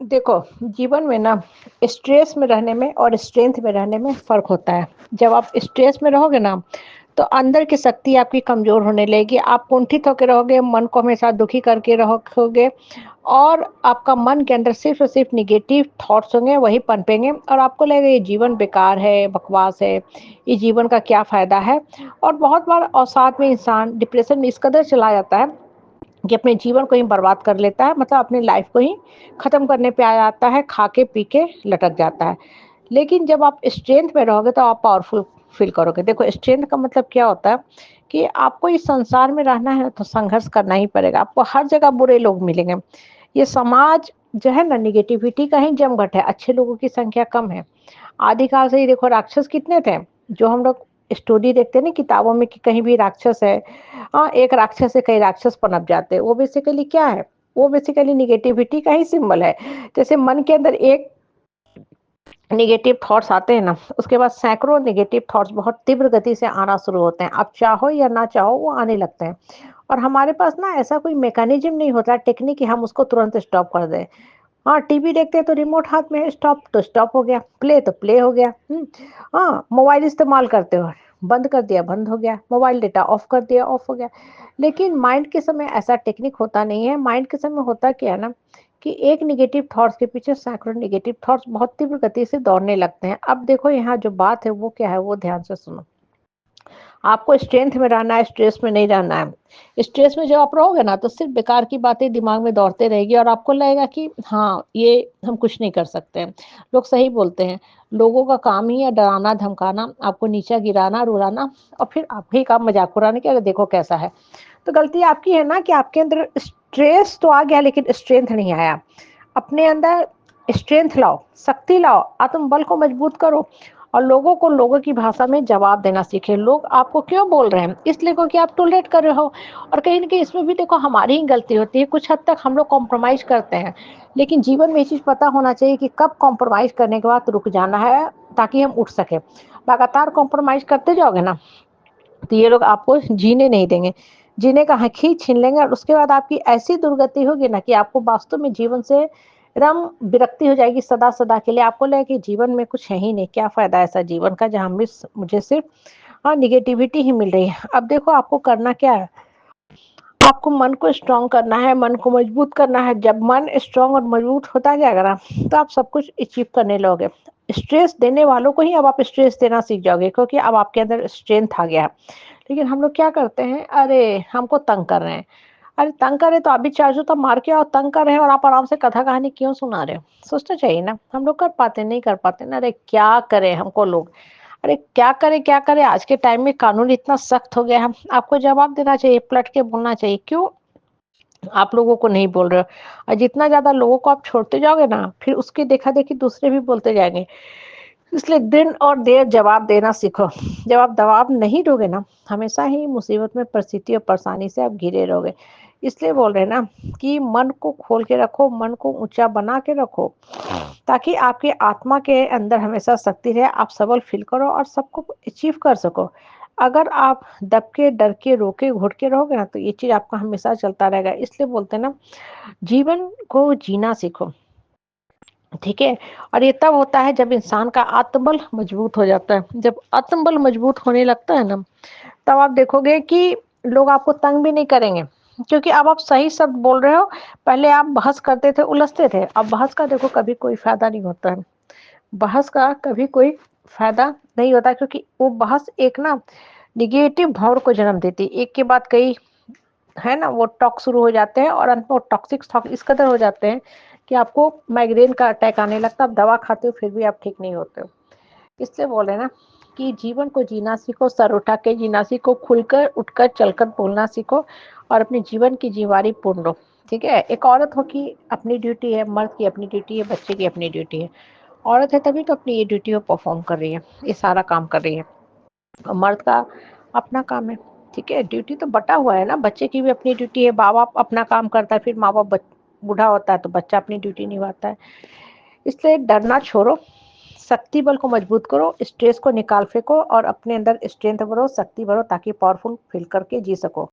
देखो, जीवन में ना स्ट्रेस में रहने में और स्ट्रेंथ में रहने में फ़र्क होता है। जब आप स्ट्रेस में रहोगे ना, तो अंदर की शक्ति आपकी कमज़ोर होने लगेगी, आप कुंठित होके रहोगे, मन को हमेशा दुखी करके रखोगे और आपका मन के अंदर सिर्फ़ और सिर्फ़ नेगेटिव थॉट्स होंगे, वही पनपेंगे और आपको लगेगा ये जीवन बेकार है, बकवास है, ये जीवन का क्या फ़ायदा है? और बहुत बार साथ में इंसान डिप्रेशन में इस कदर चला जाता है कि अपने जीवन को ही बर्बाद कर लेता है, मतलब अपनी लाइफ को ही खत्म करने पे आ जाता है, खा के पी के लटक जाता है। लेकिन जब आप स्ट्रेंथ में रहोगे तो आप पावरफुल फील करोगे। देखो, स्ट्रेंथ का मतलब क्या होता है कि आपको इस संसार में रहना है तो संघर्ष करना ही पड़ेगा। आपको हर जगह बुरे लोग मिलेंगे। ये समाज जो है ना, नेगेटिविटी का ही जमघट है, अच्छे लोगों की संख्या कम है। आदिकाल से ही देखो, राक्षस कितने थे, जो हम लोग स्टोरी देखते हैं ना किताबों में कि कहीं भी राक्षस है, एक राक्षस से कई राक्षस पनप जाते हैं। वो बेसिकली क्या है? वो बेसिकली नेगेटिविटी का ही सिंबल है। जैसे मन के अंदर एक नेगेटिव थॉट्स आते हैं ना, उसके बाद सैकड़ों नेगेटिव थॉट्स बहुत तीव्र गति से आना शुरू होते हैं। आप चाहो या ना चाहो, वो आने लगते हैं और हमारे पास ना ऐसा कोई मैकेनिज्म नहीं होता टेक्निक कि हम उसको तुरंत स्टॉप कर दें। हाँ, टीवी देखते हैं तो रिमोट हाथ में है, स्टॉप तो स्टॉप हो गया, प्ले तो प्ले हो गया। हाँ, मोबाइल इस्तेमाल करते हो, बंद कर दिया, बंद हो गया, मोबाइल डेटा ऑफ कर दिया, ऑफ हो गया। लेकिन माइंड के समय ऐसा टेक्निक होता नहीं है। माइंड के समय होता क्या है ना, कि एक नेगेटिव थॉट्स के पीछे सैकड़ों नेगेटिव थॉट्स बहुत तीव्र गति से दौड़ने लगते हैं। अब देखो, यहाँ जो बात है वो क्या है, वो ध्यान से सुनो। आपको स्ट्रेंथ में रहना है, स्ट्रेस में नहीं रहना है। स्ट्रेस में जब आप रहोगे ना, तो सिर्फ बेकार की बातें दिमाग में दौड़ते रहेगी और आपको लगेगा कि हाँ, ये हम कुछ नहीं कर सकते हैं। लोग सही बोलते हैं, लोगों का काम ही है डराना, धमकाना, आपको नीचा गिराना, रुलाना और फिर आपके ही काम मजाक उड़ाने की, अगर देखो कैसा है। तो गलती आपकी है ना कि आपके अंदर स्ट्रेस तो आ गया लेकिन स्ट्रेंथ नहीं आया। अपने अंदर स्ट्रेंथ लाओ, शक्ति लाओ, आत्मबल को मजबूत करो और लोगों को लोगों की भाषा में जवाब देना सीखें। लोग आपको क्यों बोल रहे हैं? इसलिए क्योंकि आप टॉलरेट कर रहे हो। और कहीं न कहीं इसमें भी देखो हमारी ही गलती होती है। कुछ हद तक हम लोग कॉम्प्रोमाइज़ करते हैं। लेकिन जीवन में ये चीज़ पता होना चाहिए कि कब कॉम्प्रोमाइज़ करने के बाद रुक जाना है, ताकि हम उठ सकें। लगातार कॉम्प्रोमाइज़ करते जाओगे ना, तो ये लोग आपको जीने नहीं देंगे। जीने का हक ही छीन लेंगे और उसके बाद आपकी ऐसी दुर्गति होगी ना कि आपको वास्तव में जीवन से एकदम विरक्ति हो जाएगी सदा-सदा के लिए। आपको लगेगा कि जीवन में कुछ है ही नहीं, क्या फ़ायदा ऐसा जीवन का जहाँ मुझे सिर्फ़ नेगेटिविटी ही मिल रही है। अब देखो, आपको करना क्या है? आपको मन को स्ट्रॉन्ग करना है, मन को मजबूत करना है। जब मन स्ट्रॉन्ग और मजबूत होता जाएगा ना, तो आप सब कुछ अचीव करने लगोगे। स्ट्रेस देने वालों को ही अब आप स्ट्रेस देना सीख जाओगे, क्योंकि अब आपके अंदर स्ट्रेंथ आ गया है। लेकिन हम लोग क्या करते हैं, अरे हमको तंग कर रहे हैं। अरे तंग कर रहे तो आप भी चार्जो तब मार के आओ, तंग कर रहे हैं और आप आराम से कथा कहानी क्यों सुना रहे हो? सोचना चाहिए ना। हम लोग कर पाते नहीं कर पाते ना, अरे क्या करें हमको लोग। अरे क्या करें क्या करें, आज के टाइम में कानून इतना सख्त हो गया है, आपको जवाब देना चाहिए, पलट के बोलना चाहिए। क्यों आप लोगों को नहीं बोल रहे हो? और जितना ज्यादा लोगों को आप छोड़ते जाओगे ना, फिर उसकी देखा देखी दूसरे भी बोलते जाएंगे। इसलिए दिन और देर जवाब देना सीखो। जब आप जवाब नहीं दोगे ना, हमेशा ही मुसीबत में, परिस्थिति और परेशानी से आप घिरे रहोगे। इसलिए बोल रहे हैं ना कि मन को खोल के रखो, मन को ऊँचा बना के रखो, ताकि आपकी आत्मा के अंदर हमेशा शक्ति रहे, आप सबल फ़ील करो और सबको अचीव कर सको। अगर आप दब के, डर के, रो के, घुट के रहोगे ना, तो ये चीज़ आपका हमेशा चलता रहेगा। इसलिए बोलते हैं ना, जीवन को जीना सीखो। ठीक है? और ये तब होता है जब इंसान का आत्मबल मजबूत हो जाता है। जब आत्मबल मजबूत होने लगता है ना, तब आप देखोगे कि लोग आपको तंग भी नहीं करेंगे, क्योंकि अब आप सही शब्द बोल रहे हो। पहले आप बहस करते थे, उलझते थे। अब बहस का देखो कभी कोई फ़ायदा नहीं होता है। बहस का कभी कोई फ़ायदा नहीं होता, क्योंकि वो बहस एक ना नेगेटिव भाव को जन्म देती है। एक के बाद कई, है ना, वो टॉक शुरू हो जाते हैं और अंत में वो टॉक्सिक थॉक इस कदर हो जाते हैं कि आपको माइग्रेन का अटैक आने लगता है। आप दवा खाते हो फिर भी आप ठीक नहीं होते हो। इसलिए बोले ना कि जीवन को जीना सीखो, सर उठा के जीना सीखो, खुलकर उठकर चलकर बोलना सीखो और अपने जीवन की जिम्मेवारी पूर्ण लो। ठीक है? एक औरत हो की अपनी ड्यूटी है, मर्द की अपनी ड्यूटी है, बच्चे की अपनी ड्यूटी है। औरत है तभी तो अपनी ये ड्यूटी को परफॉर्म कर रही है, ये सारा काम कर रही है। और मर्द का अपना काम है। ठीक है? ड्यूटी तो बँटा हुआ है ना, बच्चे की भी अपनी ड्यूटी है, माँ-बाप अपना काम करता है, फिर माँ-बाप बूढ़ा होता है तो बच्चा अपनी ड्यूटी निभाता है। इसलिए डरना छोड़ो, शक्ति बल को मजबूत करो, स्ट्रेस को निकाल फेंको और अपने अंदर स्ट्रेंथ भरो, शक्ति भरो, ताकि पावरफुल फील करके जी सको।